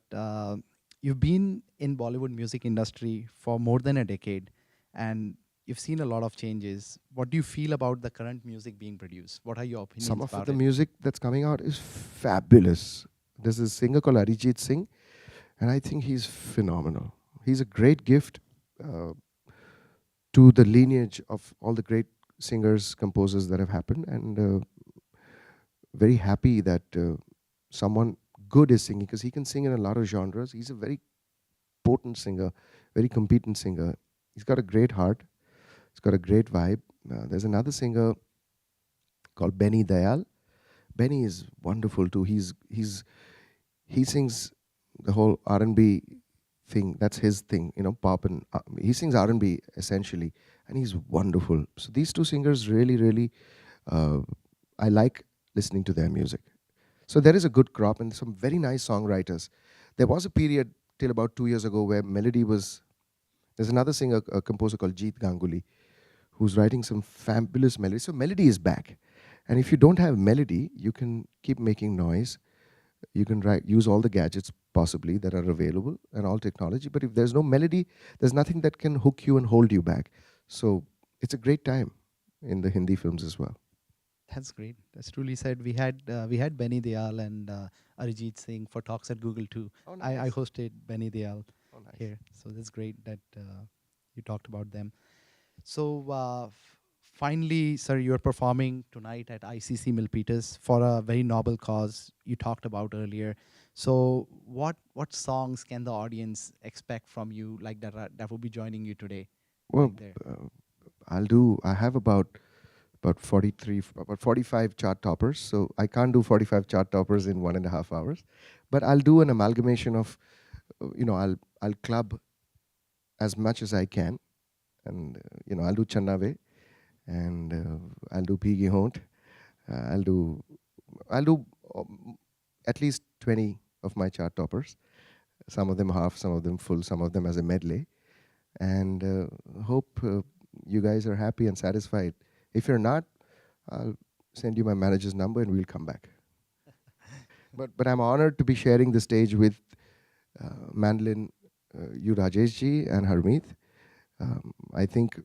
you've been in Bollywood music industry for more than a decade, and you've seen a lot of changes. What do you feel about the current music being produced? What are your opinions Some of about the it? music that's coming out is fabulous. There's a singer called Arijit Singh, and I think he's phenomenal. He's a great gift to the lineage of all the great singers, composers that have happened, and very happy that someone good is singing, because he can sing in a lot of genres. He's a very potent singer, very competent singer. He's got a great heart. He's got a great vibe. There's another singer called Benny Dayal. Benny is wonderful too. He sings the whole R&B thing. That's his thing, pop, and he sings R&B essentially, and he's wonderful. So these two singers really, I like listening to their music. So there is a good crop and some very nice songwriters. There was a period till about 2 years ago where melody was. There's another singer, a composer called Jeet Ganguly, who's writing some fabulous melody. So melody is back. And if you don't have melody, you can keep making noise. You can use all the gadgets possibly that are available and all technology. But if there's no melody, there's nothing that can hook you and hold you back. So it's a great time in the Hindi films as well. That's great. That's truly said. We had Benny Dayal and Arijit Singh for talks at Google too. Oh, I nice. hosted Benny Dayal Oh, nice. here, so that's great that you talked about them. So finally, sir, you're performing tonight at ICC Milipitas for a very noble cause you talked about earlier. So what songs can the audience expect from you, like that will be joining you today? Well, right there? I have about 45 chart toppers. So I can't do 45 chart toppers in 1.5 hours, but I'll do an amalgamation of, I'll club as much as I can, and I'll do Channave, and I'll do Pigi Hont. I'll do at least 20 of my chart toppers. Some of them half, some of them full, some of them as a medley, and hope you guys are happy and satisfied. If you're not, I'll send you my manager's number and we'll come back. But I'm honored to be sharing the stage with Mandolin, U Rajesh ji and Harmeet. I think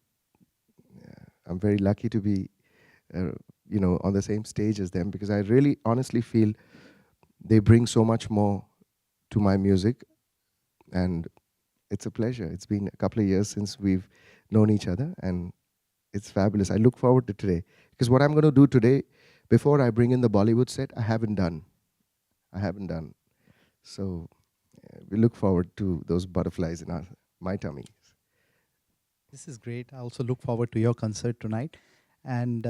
I'm very lucky to be, on the same stage as them, because I really honestly feel they bring so much more to my music, and it's a pleasure. It's been a couple of years since we've known each other, and it's fabulous. I look forward to today, because what I'm going to do today, before I bring in the Bollywood set, I haven't done. So we look forward to those butterflies in my tummy. This is great. I also look forward to your concert tonight. And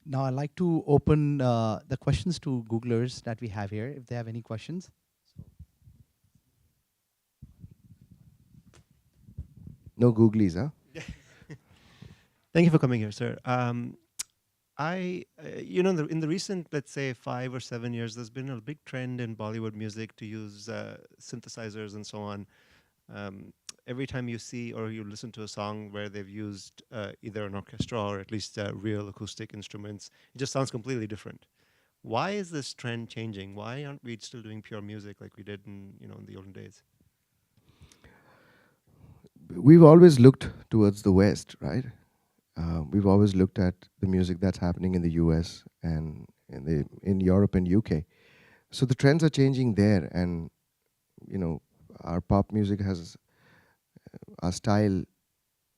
now I'd like to open the questions to Googlers that we have here, if they have any questions. No Googlies, huh? Thank you for coming here, sir. In the recent, let's say, 5 or 7 years, there's been a big trend in Bollywood music to use synthesizers and so on. Every time you see or you listen to a song where they've used either an orchestra or at least real acoustic instruments, it just sounds completely different. Why is this trend changing? Why aren't we still doing pure music like we did in the olden days? We've always looked towards the West, right? We've always looked at the music that's happening in the US and in Europe and UK. So the trends are changing there, and our pop music has our style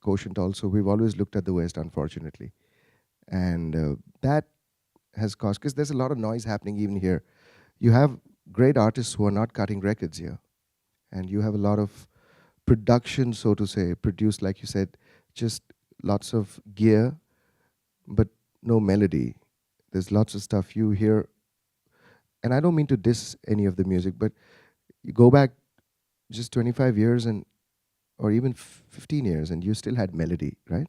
quotient also. We've always looked at the West, unfortunately, and that has caused, because there's a lot of noise happening even here. You have great artists who are not cutting records here, and you have a lot of production, so to say, produced, like you said, just lots of gear, but no melody. There's lots of stuff you hear, and I don't mean to diss any of the music, but you go back just 25 years and or even 15 years and you still had melody, right?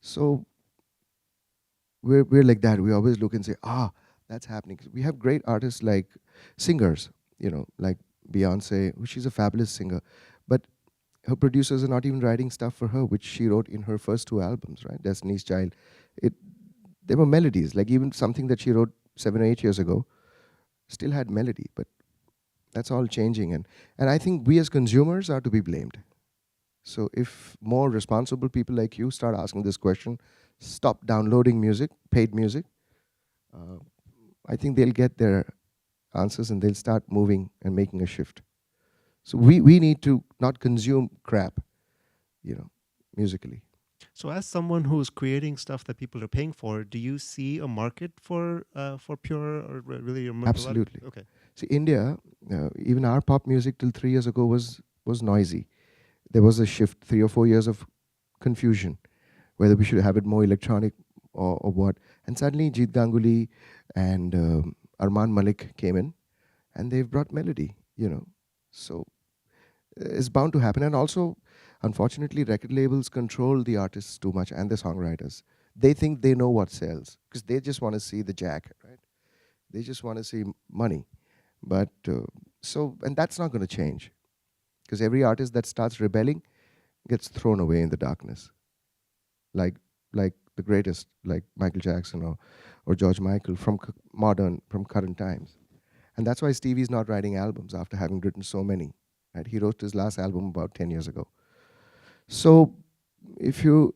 So we're like that. We always look and say, that's happening. We have great artists like singers, like Beyonce, who she's a fabulous singer, but her producers are not even writing stuff for her, which she wrote in her first 2 albums, right? Destiny's Child. There were melodies, like even something that she wrote 7 or 8 years ago still had melody, but that's all changing. And I think we as consumers are to be blamed. So if more responsible people like you start asking this question, stop downloading music, paid music, I think they'll get their answers and they'll start moving and making a shift. So we need to not consume crap, musically. So as someone who's creating stuff that people are paying for, do you see a market for pure or really your Absolutely. Okay. See, India, even our pop music till 3 years ago was noisy. There was a shift, 3 or 4 years of confusion, whether we should have it more electronic or what. And suddenly Jeet Ganguly and Arman Malik came in, and they've brought melody, So it's bound to happen. And also, unfortunately, record labels control the artists too much and the songwriters. They think they know what sells because they just want to see the jack, right? They just want to see money. But and that's not going to change because every artist that starts rebelling gets thrown away in the darkness. Like the greatest, like Michael Jackson or George Michael from current times. And that's why Stevie's not writing albums after having written so many. Right? He wrote his last album about 10 years ago. So if you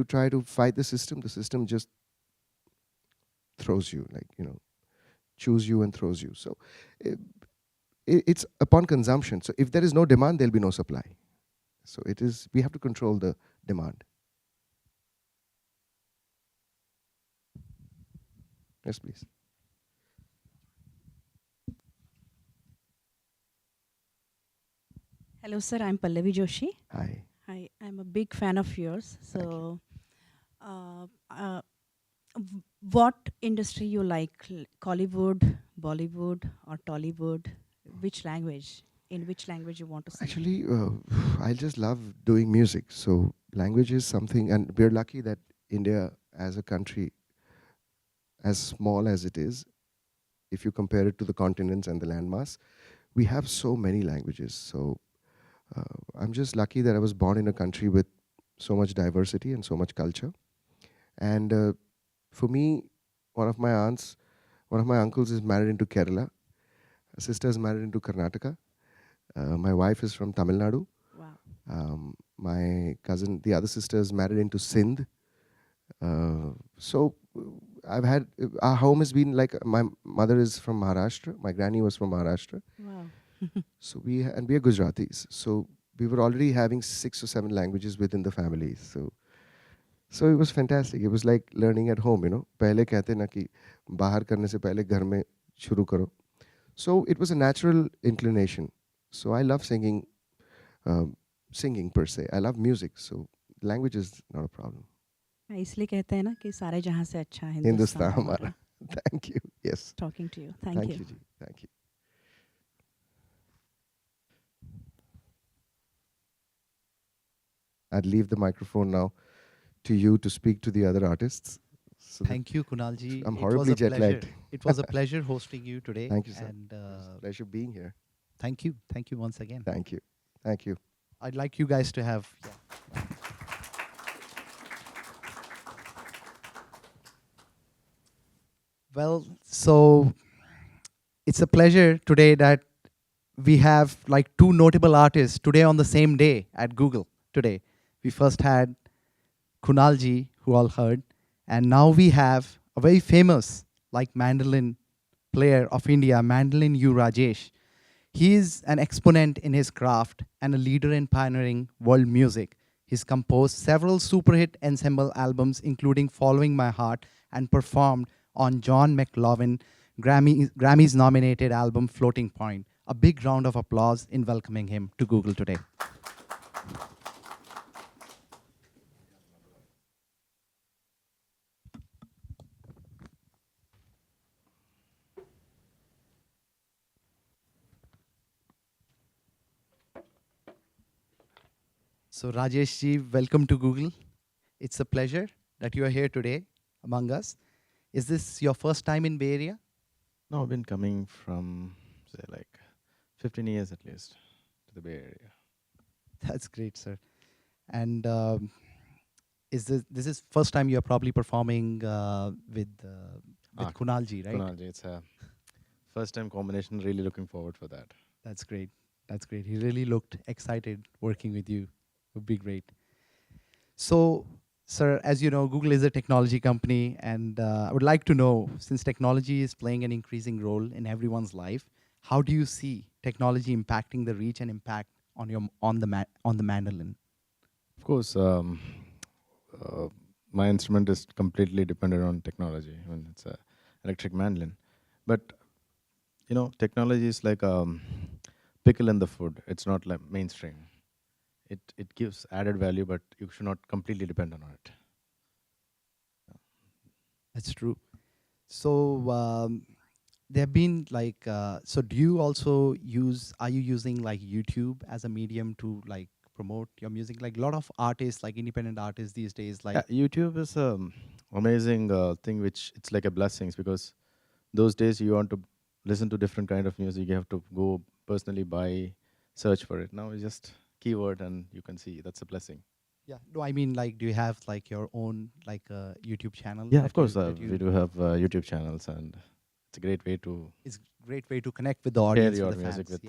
try to fight the system just throws you, chews you and throws you. So it's upon consumption. So if there is no demand, there'll be no supply. So we have to control the demand. Yes, please. Hello, sir. I'm Pallavi Joshi. Hi. Hi. I'm a big fan of yours. So, what industry you like? Hollywood, Bollywood, or Tollywood? Which language? In which language you want to sing? Actually, I just love doing music. So language is something, and we're lucky that India as a country, as small as it is, if you compare it to the continents and the landmass, we have so many languages. So I'm just lucky that I was born in a country with so much diversity and so much culture. And for me, one of my uncles is married into Kerala. A sister is married into Karnataka. My wife is from Tamil Nadu. Wow. My cousin, the other sister, is married into Sindh. So our home has been like, my mother is from Maharashtra. My granny was from Maharashtra. Wow. So we are Gujaratis. So we were already having 6 or 7 languages within the family. So it was fantastic. It was like learning at home, Pehle kehte na ki bahar karne se pehle ghar mein shuru karo. So it was a natural inclination. So I love singing per se. I love music. So language is not a problem. इसलिए कहते हैं ना कि सारे जहां से अच्छा Hindustan हमारा. Thank you. Yes. Talking to you. Thank you. Ji. Thank you. I'd leave the microphone now to you to speak to the other artists. So Thank you, Kunalji. I'm horribly jet-lagged. It was a pleasure hosting you today. Thank you, sir. And It's a pleasure being here. thank you. Thank you once again. Thank you. Thank you. I'd like you guys to have... Well, so it's a pleasure today that we have like 2 notable artists today on the same day at Google today. We first had Kunalji, who all heard, and now we have a very famous like mandolin player of India, mandolin U Rajesh. He is an exponent in his craft and a leader in pioneering world music. He's composed several super hit ensemble albums, including Following My Heart, and performed on John McLaughlin Grammys nominated album Floating Point. A big round of applause in welcoming him to Google today. So Rajesh ji, welcome to Google. It's a pleasure that you are here today among us. Is this your first time in Bay Area? No, I've been coming from, say, like 15 years at least to the Bay Area. That's great, sir. And is this is first time you're probably performing with Kunal ji, right? Kunal ji, it's a first time combination. Really looking forward for that. That's great. That's great. He really looked excited working with you. Would be great. So, sir, as you know, Google is a technology company, and I would like to know, since technology is playing an increasing role in everyone's life, how do you see technology impacting the reach and impact on your on the mandolin? Of course, my instrument is completely dependent on technology. I mean, it's a electric mandolin, but you know, technology is like pickle in the food. It's not like mainstream. It gives added value, but you should not completely depend on it. That's true. So there have been like, so do you also use? Are you using like YouTube as a medium to like promote your music? Like a lot of artists, like independent artists these days, like YouTube is amazing thing, which it's like a blessings, because those days you want to listen to different kind of music, you have to go personally buy, search for it. Now it's just keyword and you can see. That's a blessing. yeah. No, I mean like, do you have like your own like YouTube channel? Yeah, that of course. you- that you- We do have YouTube channels, and it's a great way to It's a great way to connect with the share audience, your with the music fans. with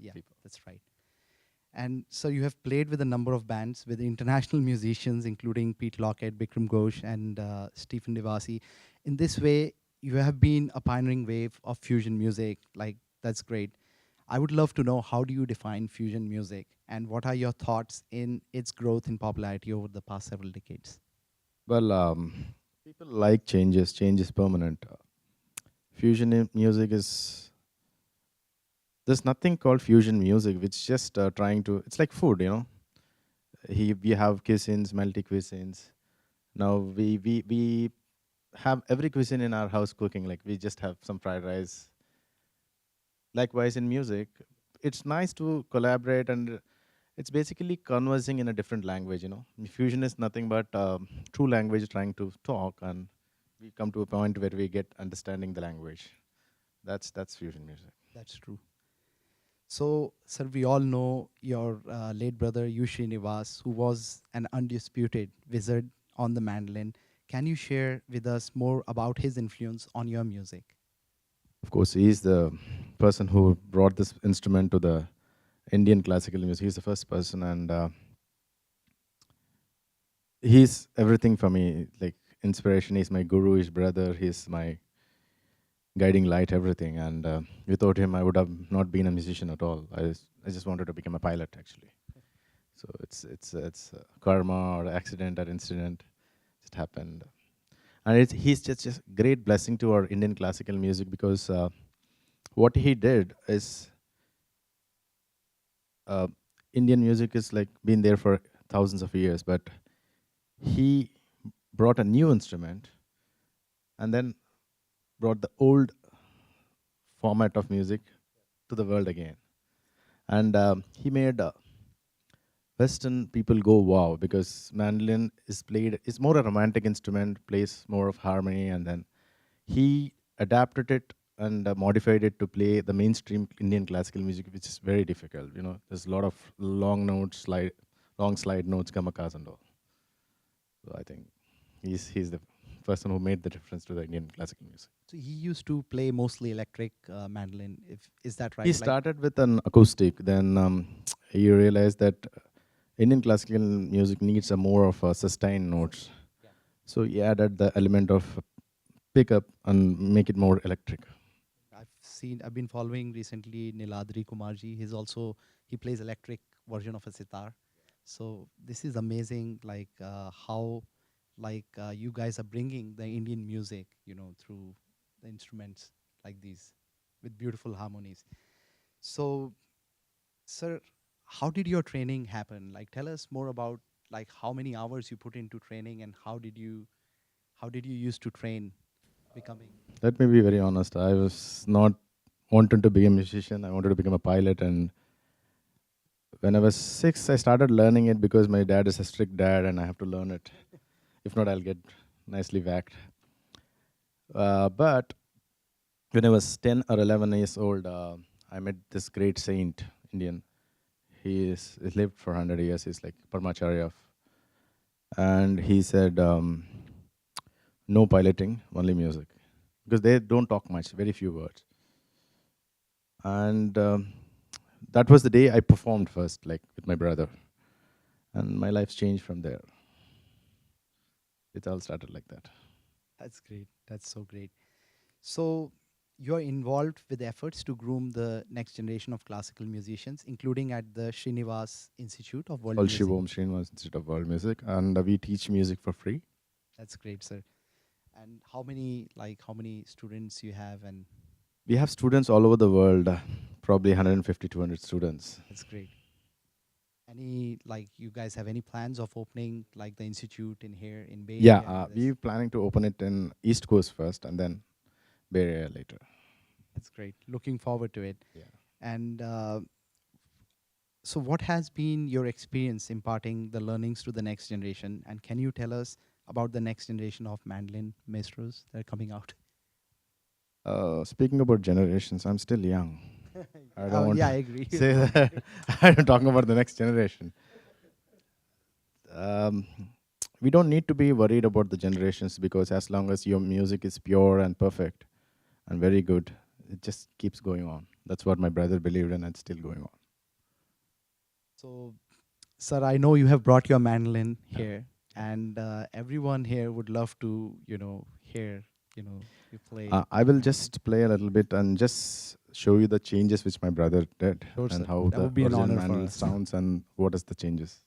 Yeah, people. that's right. And so you have played with a number of bands with international musicians, including Pete Lockett, Bikram Ghosh, and Stephen Devasi. In this way, you have been a pioneering wave of fusion music. Like, that's great. I would love to know, how do you define fusion music, and what are your thoughts in its growth in popularity over the past several decades? Well, people like changes. Change is permanent. Fusion music is, there's nothing called fusion music, which just trying to, it's like food, you know. We have cuisines, multi cuisines. Now we have every cuisine in our house cooking. Like we just have some fried rice. Likewise in music, it's nice to collaborate, and it's basically conversing in a different language, you know. Fusion is nothing but true language trying to talk, and we come to a point where we get understanding the language. That's fusion music. That's true. So, sir, we all know your late brother, U Srinivas, who was an undisputed wizard on the mandolin. Can you share with us more about his influence on your music? Of course, he's the person who brought this instrument to the Indian classical music. He's the first person, and he's everything for me. Like inspiration. He's my guru. His brother. He's my guiding light. Everything. And without him, I would have not been a musician at all. I just wanted to become a pilot, actually. So it's karma or accident or incident. It happened. And he's just great blessing to our Indian classical music, because what he did is, Indian music is like been there for thousands of years, but he brought a new instrument and then brought the old format of music to the world again. And he made Western people go wow, because mandolin is more a romantic instrument, plays more of harmony, and then he adapted it and modified it to play the mainstream Indian classical music, which is very difficult. You know, there's a lot of long notes, long slide notes, gamakas and all. So I think he's the person who made the difference to the Indian classical music. So he used to play mostly electric mandolin. Is that right? He started with an acoustic, then he realized that Indian classical music needs a more of a sustained notes. Yeah. So he added the element of pickup and make it more electric. I've been following recently Niladri Kumarji. He plays electric version of a sitar. So this is amazing, like how you guys are bringing the Indian music, you know, through the instruments like these with beautiful harmonies. So, sir, how did your training happen? Like, tell us more about like how many hours you put into training, and how did you used to train becoming? Let me be very honest. I was not wanting to be a musician. I wanted to become a pilot, and When I was 6, I started learning it because my dad is a strict dad and I have to learn it. If not, I'll get nicely whacked. But when I was 10 or 11 years old, I met this great saint, Indian. He lived for 100 years. He's like Parmacharya. And he said, no piloting, only music. Because they don't talk much, very few words. And that was the day I performed first, like with my brother. And my life's changed from there. It all started like that. That's great. That's so great. So you're involved with efforts to groom the next generation of classical musicians, including at the Srinivas Institute of World Called Music. Shivom Srinivas Institute of World Music. And we teach music for free. That's great, sir. And how many students you have? And We have students all over the world, probably 150, 200 students. that's great. You guys have any plans of opening like the institute in here in Bay Area? Yeah, we're planning to open it in East Coast first and then Bay Area later. That's great. Looking forward to it. Yeah. And so what has been your experience imparting the learnings to the next generation? And can you tell us about the next generation of mandolin maestros that are coming out? Speaking about generations, I'm still young. I don't want yeah, I to agree. say that. I'm talking about the next generation. We don't need to be worried about the generations because as long as your music is pure and perfect and very good, it just keeps going on. That's what my brother believed in and it's still going on. So, sir, I know you have brought your mandolin here, and everyone here would love to, hear, you play. I will just play a little bit and just show you the changes which my brother did Sure, and sir. how That the would be an original honor for mandolin us. sounds and what is the changes.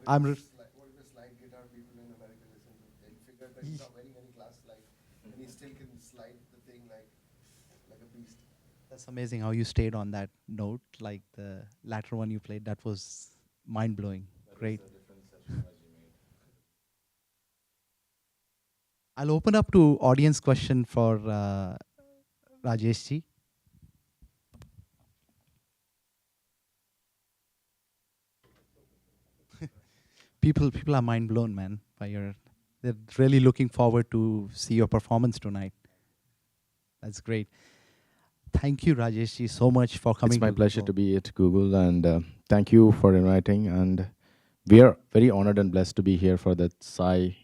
I'm What if the slide guitar people in America listen to? They'll figure that he's not wearing any class slide, and he still can slide the thing like a beast. That's amazing how you stayed on that note, like the latter one you played. That was mind-blowing. Great. I'll open up to audience question for Rajesh ji. People are mind blown, man, by your. They're really looking forward to see your performance tonight. That's great. Thank you, Rajesh ji, so much for coming. It's my to pleasure Google. to be at Google and thank you for inviting. And we are very honored and blessed to be here for the Sai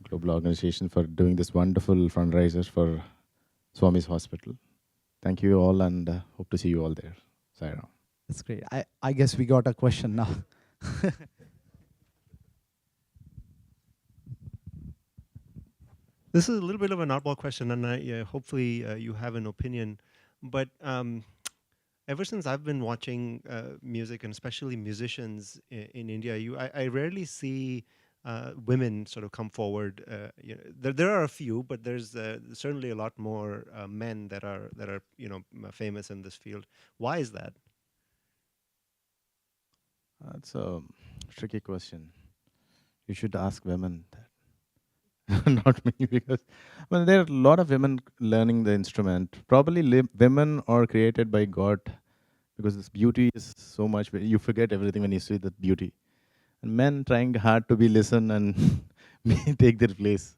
Global organization for doing this wonderful fundraisers for Swami's Hospital. Thank you all and hope to see you all there. Sai Ram. That's great. I guess we got a question now. This is a little bit of an oddball question, and hopefully you have an opinion. But ever since I've been watching music, and especially musicians in India, I rarely see women sort of come forward. There are a few, but there's certainly a lot more men that are famous in this field. Why is that? That's a tricky question. You should ask women that. Not me, because well, there are a lot of women learning the instrument. Probably women are created by God because this beauty is so much. You forget everything when you see that beauty. And men trying hard to be listen and take their place.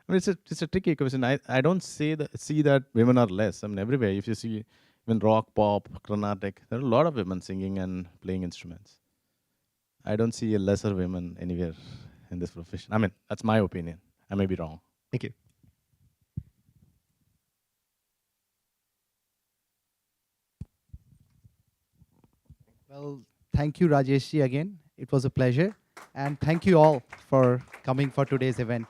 I mean, it's a tricky question. I don't see that women are less. I mean, everywhere. If you see even rock, pop, Carnatic, there are a lot of women singing and playing instruments. I don't see a lesser women anywhere in this profession. I mean, that's my opinion. I may be wrong. Thank you. Well, thank you, Rajesh ji, again. It was a pleasure. And thank you all for coming for today's event.